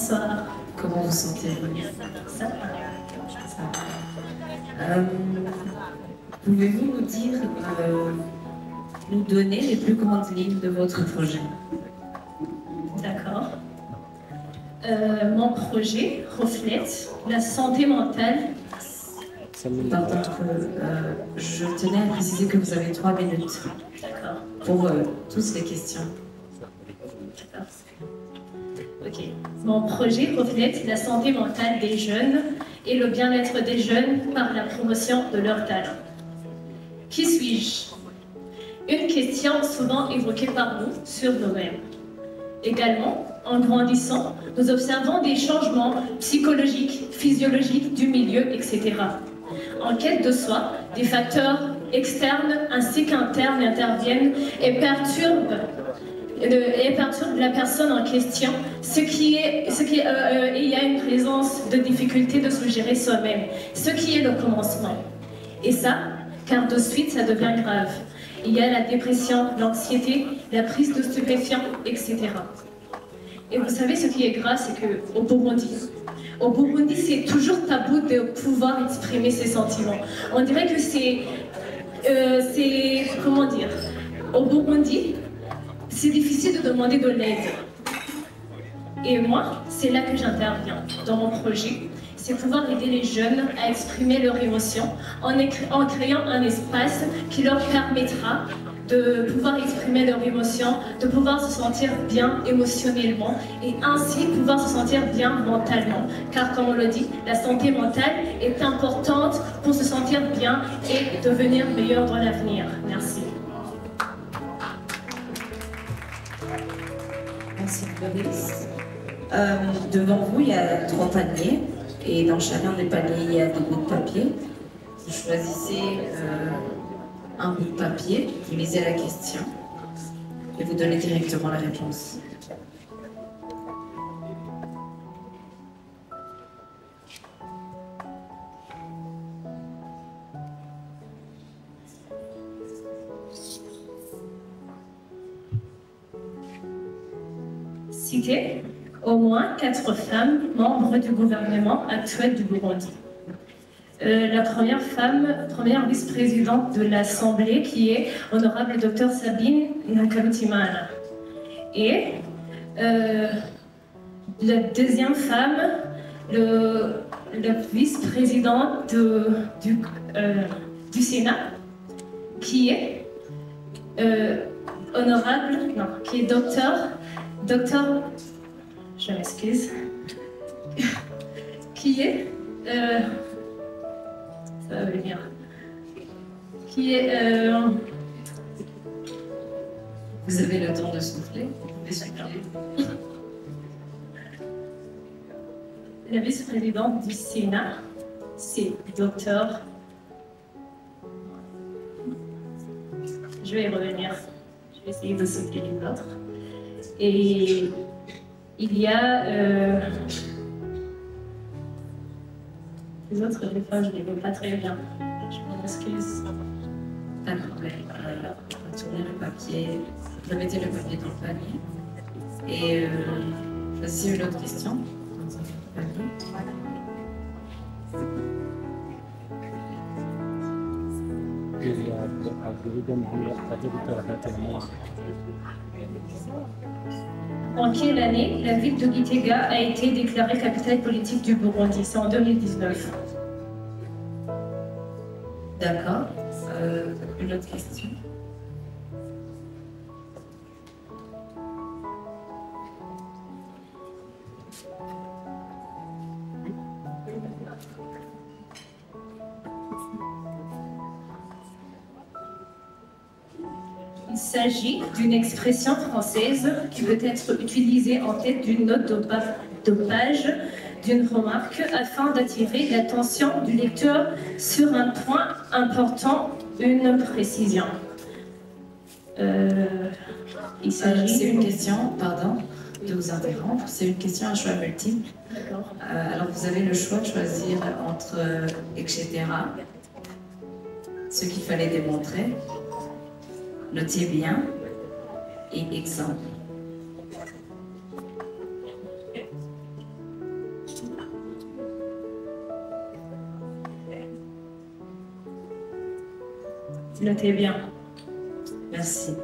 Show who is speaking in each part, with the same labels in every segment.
Speaker 1: Bonsoir.
Speaker 2: Comment vous sentez-vous?
Speaker 1: Ça va.
Speaker 2: Pouvez-vous nous dire, nous donner les plus grandes lignes de votre projet?
Speaker 1: D'accord. Mon projet reflète la santé mentale.
Speaker 2: Pardon, je tenais à préciser que vous avez 3 minutes.
Speaker 1: D'accord.
Speaker 2: Pour toutes les questions.
Speaker 1: D'accord. Ok. Mon projet reflète la santé mentale des jeunes et le bien-être des jeunes par la promotion de leurs talents. Qui suis-je? Une question souvent évoquée par nous sur nous-mêmes. Également, en grandissant, nous observons des changements psychologiques, physiologiques du milieu, etc. En quête de soi, des facteurs externes ainsi qu'internes interviennent et perturbent la personne en question, et il y a une présence de difficulté de se gérer soi-même, ce qui est le commencement. Et ça, car de suite, ça devient grave. Il y a la dépression, l'anxiété, la prise de stupéfiants, etc. Et vous savez, ce qui est grave, c'est qu'au Burundi, c'est toujours tabou de pouvoir exprimer ses sentiments. On dirait que comment dire, au Burundi, c'est difficile de demander de l'aide. Et moi, c'est là que j'interviens dans mon projet. C'est pouvoir aider les jeunes à exprimer leurs émotions en créant un espace qui leur permettra de pouvoir exprimer leurs émotions, de pouvoir se sentir bien émotionnellement et ainsi pouvoir se sentir bien mentalement. Car comme on le dit, la santé mentale est importante pour se sentir bien et devenir meilleur dans l'avenir. Merci.
Speaker 2: Merci Clarisse. Devant vous, il y a 3 paniers. Et dans chacun des paniers, il y a des bouts de papier. Vous choisissez un bout de papier, vous lisez la question et vous donnez directement la réponse.
Speaker 1: Citer au moins 4 femmes membres du gouvernement actuel du Burundi. La première vice-présidente de l'Assemblée, qui est honorable Dr Sabine Nakarutimana. Et la deuxième femme, la vice-présidente du Sénat, qui est qui est docteur, je m'excuse, qui est ça va venir. Qui est
Speaker 2: Vous avez le temps de souffler.
Speaker 1: La vice-présidente du Sénat, c'est docteur. Je vais y revenir. Je vais essayer de sauter les autres. Et il y a les autres, des fois, je ne les vois pas très bien. Je m'en excuse.
Speaker 2: Pas de problème. Retournez le papier, remettez le papier dans le panier. Et choisissez une autre question dans un panier.
Speaker 1: En quelle année la ville de Gitega a été déclarée capitale politique du Burundi? C'est en 2019.
Speaker 2: D'accord. Une autre question.
Speaker 1: Il s'agit d'une expression française qui peut être utilisée en tête d'une note de page d'une remarque afin d'attirer l'attention du lecteur sur un point important, une précision.
Speaker 2: C'est une question, pardon de vous interrompre, c'est une question à choix multiple. Alors vous avez le choix de choisir entre etc. Ce qu'il fallait démontrer, notez bien, et exemple.
Speaker 1: Notez bien.
Speaker 2: Merci.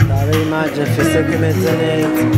Speaker 3: تعالي معجب في سكة ميزانيت